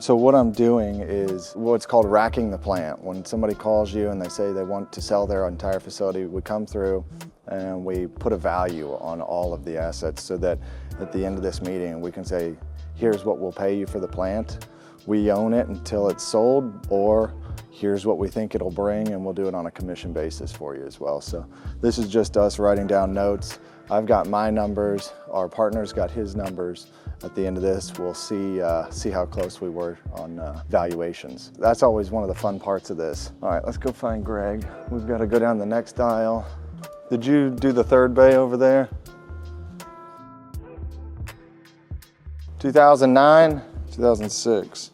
So what I'm doing is what's called racking the plant. When somebody calls you and they say they want to sell their entire facility, we come through and we put a value on all of the assets so that at the end of this meeting we can say, here's what we'll pay you for the plant. We own it until it's sold, or here's what we think it'll bring, and we'll do it on a commission basis for you as well. So this is just us writing down notes. I've got my numbers, our partner's got his numbers. At the end of this, we'll see how close we were on valuations. That's always one of the fun parts of this. All right, let's go find Greg. We've got to go down the next aisle. Did you do the third bay over there? 2009? 2006.